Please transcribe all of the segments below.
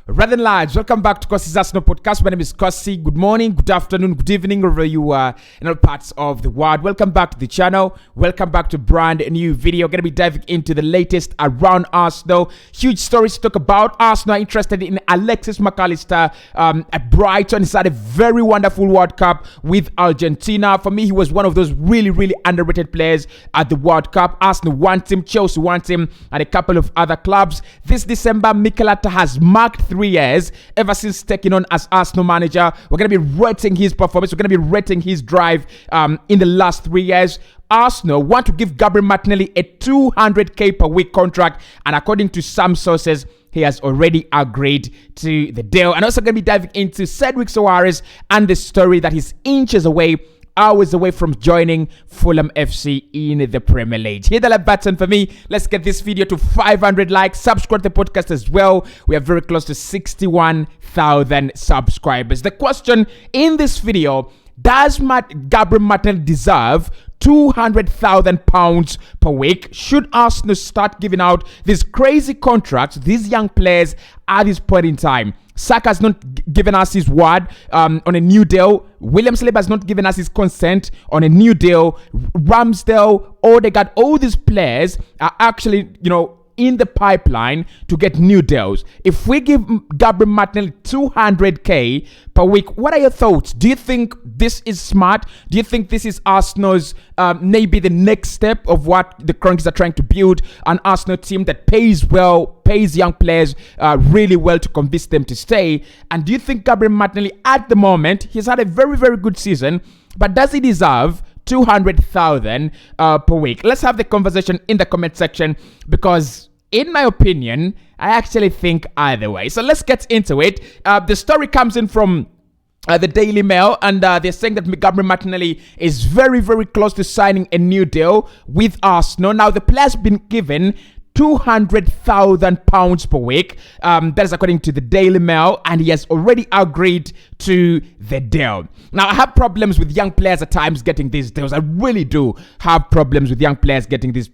Rather than lads, welcome back to Cossy's Arsenal podcast. My name is Cossy. Good morning, good afternoon, good evening, wherever you are in all parts of the world. Welcome back to the channel. Welcome back to brand new video. Going to be diving into the latest around Arsenal. Huge stories to talk about. Arsenal are interested in Alexis McAllister at Brighton. He's had a very wonderful World Cup with Argentina. For me, he was one of those really underrated players at the World Cup. Arsenal want him, Chelsea want him, and a couple of other clubs. This December, Mikel Arteta has marked 3 years ever since taking on as Arsenal manager. We're going to be rating his performance. We're going to be rating his drive in the last 3 years. Arsenal want to give Gabriel Martinelli a 200k per week contract, and according to some sources, he has already agreed to the deal. And also going to be diving into Cedric Soares and the story that he's hours away from joining Fulham FC in the Premier League. Hit the like button for me. Let's get this video to 500 likes. Subscribe to the podcast as well. We are very close to 61,000 subscribers. The question in this video: does Gabriel Martinelli deserve £200,000 per week? Should Arsenal start giving out these crazy contracts, these young players at this point in time? Saka has not given us his word on a new deal. William Saliba has not given us his consent on a new deal. Ramsdale, Odegaard, all these players are actually, in the pipeline to get new deals. If we give Gabriel Martinelli 200k per week, what are your thoughts? Do you think this is smart? Do you think this is Arsenal's maybe the next step of what the Cronkies are trying to build? An Arsenal team that pays well, pays young players really well to convince them to stay. And do you think Gabriel Martinelli at the moment, he's had a very good season, but does he deserve 200,000 per week? Let's have the conversation in the comment section, because in my opinion, I actually think either way. So let's get into it. The story comes in from the Daily Mail, and they're saying that Gabriel Martinelli is very close to signing a new deal with Arsenal. Now, the player's been given £200,000 per week. That is according to the Daily Mail, and he has already agreed to the deal. Now, I have problems with young players at times getting these deals. I really do have problems with young players getting these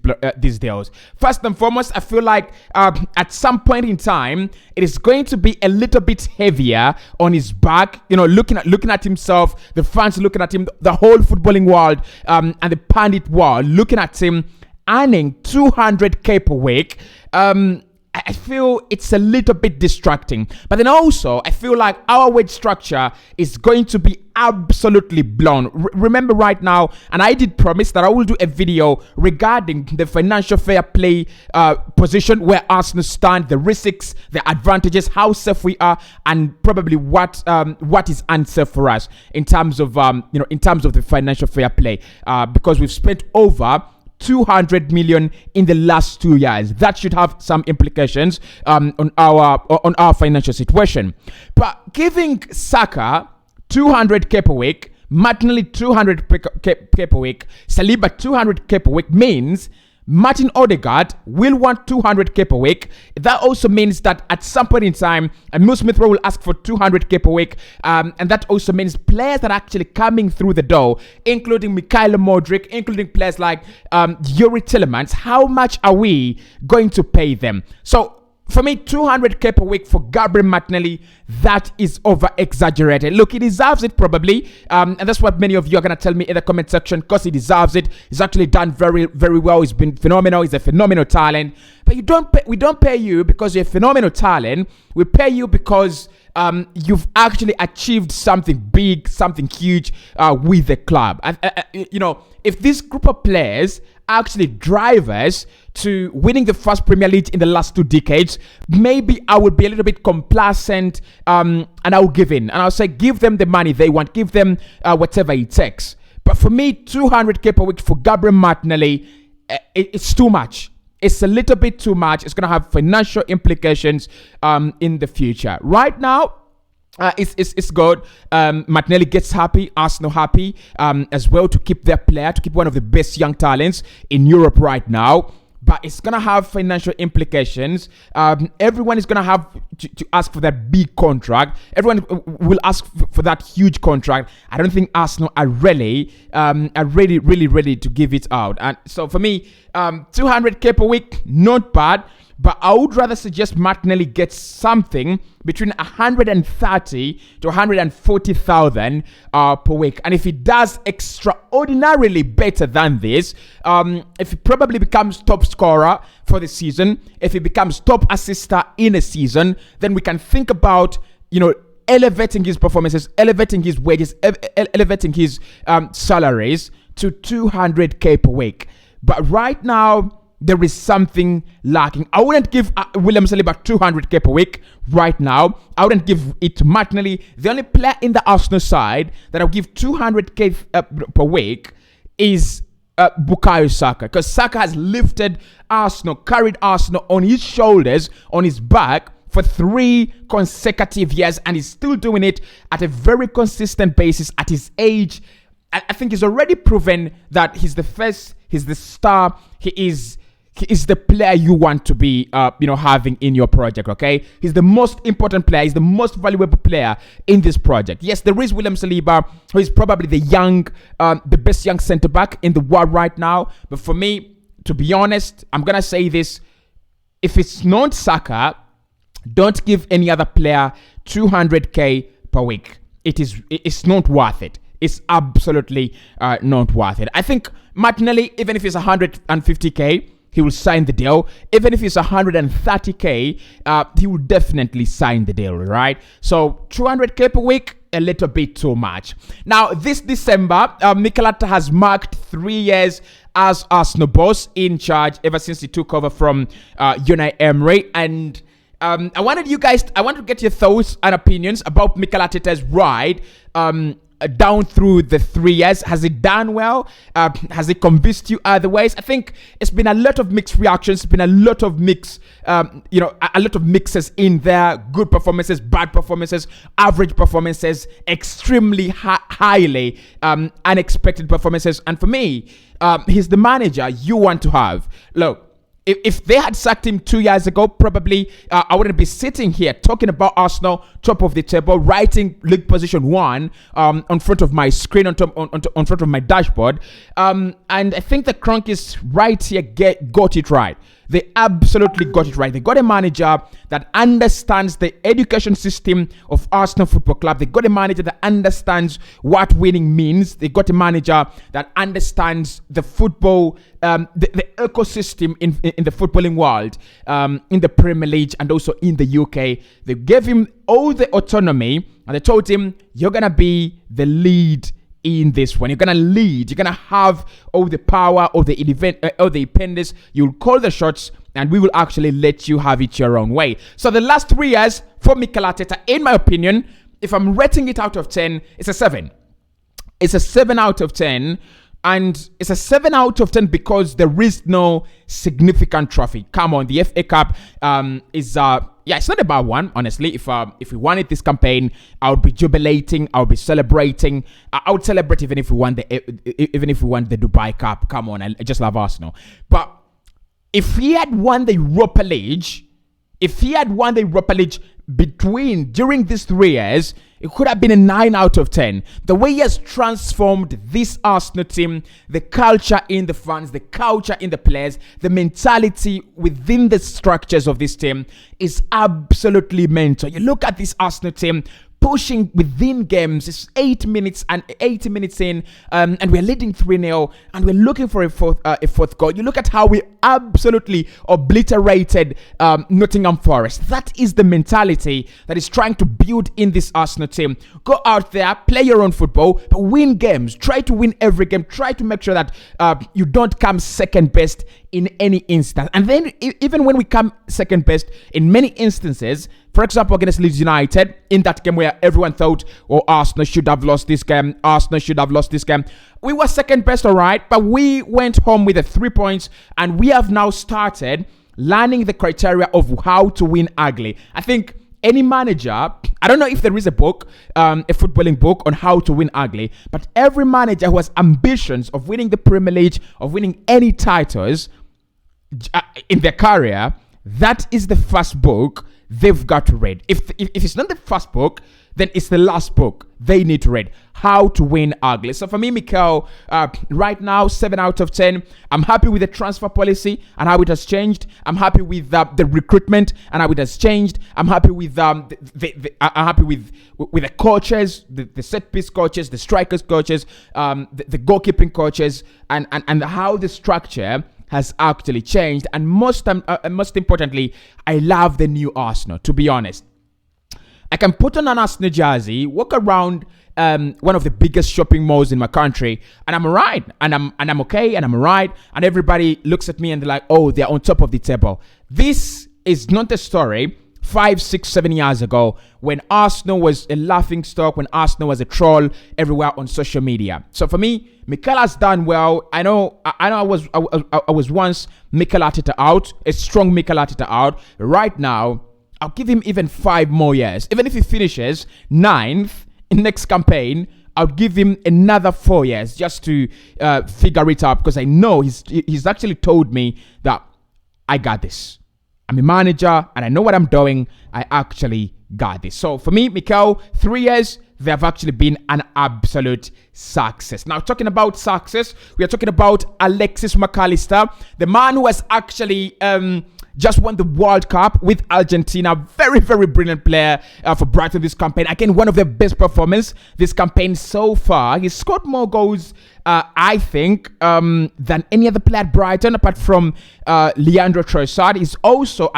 deals. First and foremost, I feel like at some point in time, it is going to be a little bit heavier on his back. Looking at himself, the fans looking at him, the whole footballing world, and the pundit world looking at him earning 200k per week. I feel it's a little bit distracting. But then also, I feel like our wage structure is going to be absolutely blown. Remember right now, and I did promise that I will do a video regarding the financial fair play position, where Arsenal stand, the risks, the advantages, how safe we are, and probably what is unsafe for us in terms of in terms of the financial fair play, because we've spent over 200 million in the last 2 years. That should have some implications on our financial situation. But giving Saka 200k per week, Martinelli 200k per week, Saliba 200k per week means Martin Odegaard will want 200k per week. That also means that at some point in time, Emile Smith Rowe will ask for 200k per week. And that also means players that are actually coming through the door, including Mikhailo Modric, including players like Yuri Tillemans, how much are we going to pay them? So for me, 200k per week for Gabriel Martinelli, that is over-exaggerated. Look, he deserves it probably, and that's what many of you are going to tell me in the comment section, because he deserves it. He's actually done very well. He's been phenomenal. He's a phenomenal talent. But we don't pay you because you're a phenomenal talent. We pay you because you've actually achieved something big, something huge with the club. And if this group of players actually drive us to winning the first Premier League in the last 2 decades, maybe I would be a little bit complacent, and I will give in. And I'll say, give them the money they want. Give them whatever it takes. But for me, 200k per week for Gabriel Martinelli, it's too much. It's a little bit too much. It's going to have financial implications in the future. Right now, it's good. Martinelli gets happy, Arsenal happy as well, to keep their player, to keep one of the best young talents in Europe right now. But it's going to have financial implications. Everyone is going to have to ask for that big contract. Everyone will ask for that huge contract. I don't think Arsenal are really ready to give it out. And so for me, 200k per week, not bad. but I would rather suggest Martinelli gets something between 130 to 140,000 per week. And if he does extraordinarily better than this, if he probably becomes top scorer for the season, if he becomes top assister in a season, then we can think about, elevating his performances, elevating his wages, elevating his salaries to 200k per week. But right now, there is something lacking. I wouldn't give William Saliba 200k per week right now. I wouldn't give it to Martinelli. The only player in the Arsenal side that I'll give 200k per week is Bukayo Saka, because Saka has lifted Arsenal, carried Arsenal on his shoulders, on his back for 3 consecutive years, and he's still doing it at a very consistent basis at his age. I think he's already proven that he's the first, he's the star, he is the player you want to be, having in your project, okay? He's the most important player. He's the most valuable player in this project. Yes, there is William Saliba, who is probably the best young centre-back in the world right now. But for me, to be honest, I'm going to say this. If it's not Saka, don't give any other player 200k per week. It's not worth it. It's absolutely not worth it. I think Martinelli, even if it's 150k, he will sign the deal. Even if it's 130k, he will definitely sign the deal, right? So 200k per week, a little bit too much. Now, this December, Mikel Arteta has marked 3 years as Arsenal boss in charge ever since he took over from Unai Emery. And I want to get your thoughts and opinions about Mikel Arteta's ride down through the 3 years. Has it done well? Has it convinced you otherwise? I think it's been a lot of mixed reactions. It's been a lot of a lot of mixes in there. Good performances, bad performances, average performances, extremely highly unexpected performances. And for me, he's the manager you want to have. Look, if they had sacked him 2 years ago, probably I wouldn't be sitting here talking about Arsenal, top of the table, writing league position 1 on front of my screen, on front of my dashboard. And I think the Cronkies right here got it right. They absolutely got it right. They got a manager that understands the education system of Arsenal Football Club. They got a manager that understands what winning means. They got a manager that understands the football, the ecosystem in the footballing world, in the Premier League and also in the UK. They gave him all the autonomy and they told him, you're going to be the lead in this one. You're gonna lead. You're gonna have all the power, all the independence. You'll call the shots, and we will actually let you have it your own way. So the last 3 years for Mikel Arteta, in my opinion, if I'm rating it out of 10, it's a 7. It's a 7 out of 10. And it's a 7 out of 10 because there is no significant trophy. Come on, the FA Cup is it's not a bad one, honestly. If we won it this campaign, I would be jubilating. I would be celebrating. I would celebrate even if we won the Dubai Cup. Come on, I just love Arsenal. But if he had won the Europa League, during these 3 years, it could have been a 9 out of 10. The way he has transformed this Arsenal team, the culture in the fans, the culture in the players, the mentality within the structures of this team is absolutely mental. You look at this Arsenal team pushing within games. It's 80 minutes in, and we're leading 3-0, and we're looking for a fourth goal. You look at how we absolutely obliterated Nottingham Forest. That is the mentality that is trying to build in this Arsenal team. Go out there, play your own football, but win games. Try to win every game. Try to make sure that you don't come second best in any instance. And then even when we come second best in many instances, for example, against Leeds United, in that game where everyone thought, Arsenal should have lost this game. We were second best, all right, but we went home with 3 points, and we have now started learning the criteria of how to win ugly. I think any manager, I don't know if there is a book, a footballing book on how to win ugly, but every manager who has ambitions of winning the Premier League, of winning any titles in their career, that is the first book they've got to read. If it's not the first book, then it's the last book they need to read. How to Win Ugly. So for me, Mikel, right now, 7 out of 10. I'm happy with the transfer policy and how it has changed. I'm happy with the recruitment and how it has changed. I'm happy with I'm happy with the coaches, the set piece coaches, the strikers coaches, the goalkeeping coaches, and how the structure has actually changed. And most importantly, I love the new Arsenal, to be honest. I can put on an Arsenal jersey, walk around one of the biggest shopping malls in my country, and I'm alright, and I'm okay, and I'm alright, and everybody looks at me and they're like, oh, they're on top of the table. This is not the story 5, 6, 7 years ago when Arsenal was a laughing stock, when Arsenal was a troll everywhere on social media. So for me, Mikel has done well. I know I was once Mikel Arteta out, a strong Mikel Arteta out. Right now, I'll give him even 5 more years. Even if he finishes 9th in next campaign, I'll give him another 4 years just to figure it out, because I know he's actually told me that I got this. I'm a manager and I know what I'm doing. I actually got this. So for me, Mikel, 3 years, they have actually been an absolute success. Now, talking about success, we are talking about Alexis McAllister, the man who has actually just won the World Cup with Argentina. Very, very brilliant player for Brighton this campaign. Again, one of the best performers this campaign so far. He scored more goals, I think, than any other player at Brighton, apart from Leandro Trossard. He's also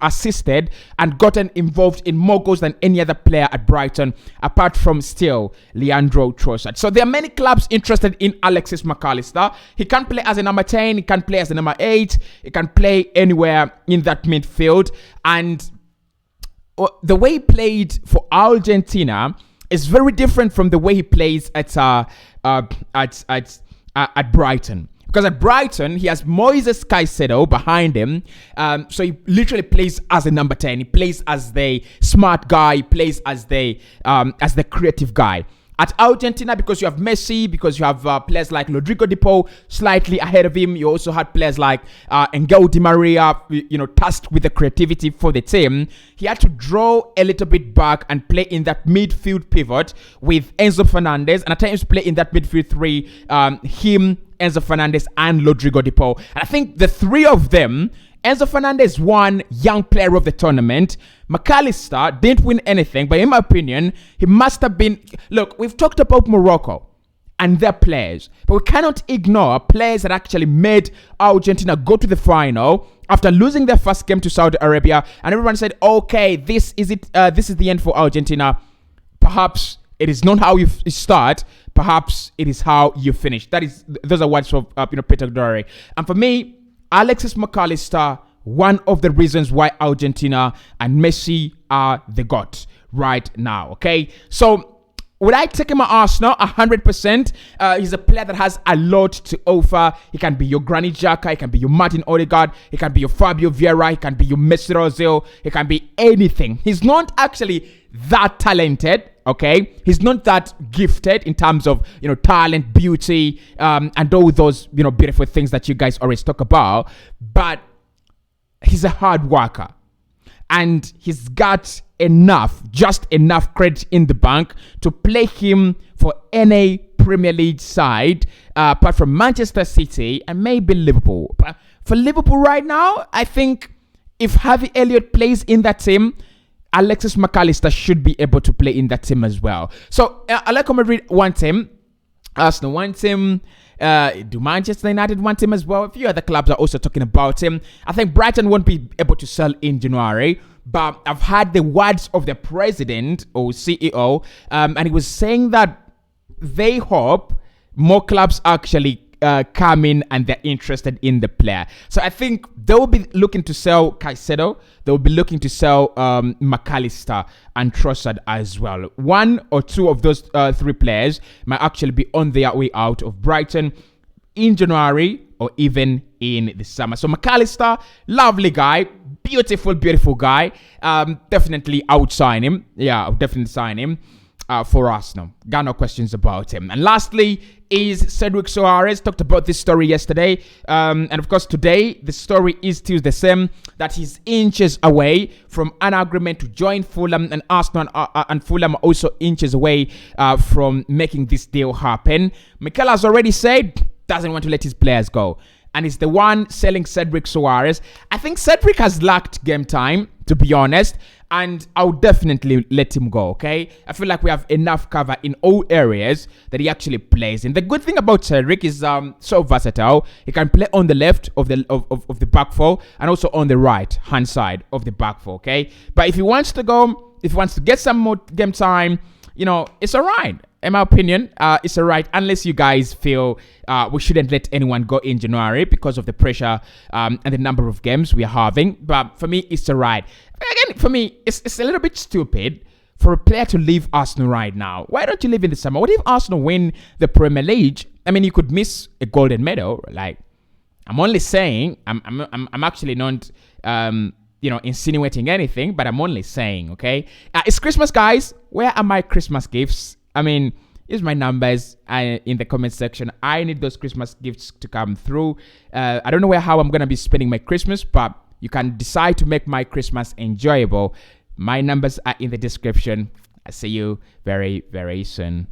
assisted and gotten involved in more goals than any other player at Brighton, apart from still Leandro Trossard. So there are many clubs interested in Alexis McAllister. He can play as a number 10. He can play as a number 8. He can play anywhere in that midfield. And the way he played for Argentina is very different from the way he plays at Brighton. Because at Brighton, he has Moises Caicedo behind him. So he literally plays as a number 10. He plays as the smart guy. He plays as the creative guy. At Argentina, because you have Messi, because you have players like Rodrigo de Paul slightly ahead of him, you also had players like Angel Di Maria, tasked with the creativity for the team. He had to draw a little bit back and play in that midfield pivot with Enzo Fernandez, and at times play in that midfield three, him, Enzo Fernandez, and Rodrigo de Paul. And I think the three of them, Enzo Fernandez won Young Player of the Tournament. McAllister didn't win anything, but in my opinion, he must have been... Look, we've talked about Morocco and their players, but we cannot ignore players that actually made Argentina go to the final after losing their first game to Saudi Arabia, and everyone said, okay, this is it. This is the end for Argentina. Perhaps it is not how you start. Perhaps it is how you finish. Those are words of Peter Dory. And for me, Alexis McAllister, one of the reasons why Argentina and Messi are the GOAT right now, okay? So, would I take him at Arsenal? 100%. He's a player that has a lot to offer. He can be your Granit Xhaka. He can be your Martin Odegaard. He can be your Fabio Vieira. He can be your Mesut Ozil. He can be anything. He's not actually that talented, okay? He's not that gifted in terms of, talent, beauty, and all those, beautiful things that you guys always talk about. But he's a hard worker. And he's got just enough credit in the bank to play him for any Premier League side, apart from Manchester City and maybe Liverpool. But for Liverpool right now, I think if Harvey Elliott plays in that team, Alexis McAllister should be able to play in that team as well. So, Atletico Madrid want him. Arsenal want him. Do Manchester United want him as well? A few other clubs are also talking about him. I think Brighton won't be able to sell in January, but I've heard the words of the president or CEO, and he was saying that they hope more clubs actually come in and they're interested in the player. So I think they will be looking to sell Caicedo. They will be looking to sell McAllister and Trossard as well. One or two of those three players might actually be on their way out of Brighton in January or even in the summer. So McAllister, lovely guy, beautiful guy. Definitely I would sign him. Yeah, I'll definitely sign him. for Arsenal. Got no questions about him. And lastly is Cedric Soares. Talked about this story yesterday. And of course, today, the story is still the same, that he's inches away from an agreement to join Fulham, and Arsenal and Fulham are also inches away from making this deal happen. Mikel has already said doesn't want to let his players go, and is the one selling Cedric Soares. I think Cedric has lacked game time, to be honest, and I'll definitely let him go, okay? I feel like we have enough cover in all areas that he actually plays in. The good thing about Cedric is so versatile. He can play on the left of the back four and also on the right hand side of the back four, okay? But if he wants to go, if he wants to get some more game time, it's all right. In my opinion, it's all right, unless you guys feel we shouldn't let anyone go in January because of the pressure and the number of games we are having. But for me, it's all right. Again, for me, it's a little bit stupid for a player to leave Arsenal right now. Why don't you leave in the summer? What if Arsenal win the Premier League? I mean, you could miss a golden medal. Like, I'm only saying, I'm actually not insinuating anything, but I'm only saying, okay? It's Christmas, guys. Where are my Christmas gifts? I mean, here's my numbers in the comment section. I need those Christmas gifts to come through. I don't know how I'm going to be spending my Christmas, but you can decide to make my Christmas enjoyable. My numbers are in the description. I'll see you very, very soon.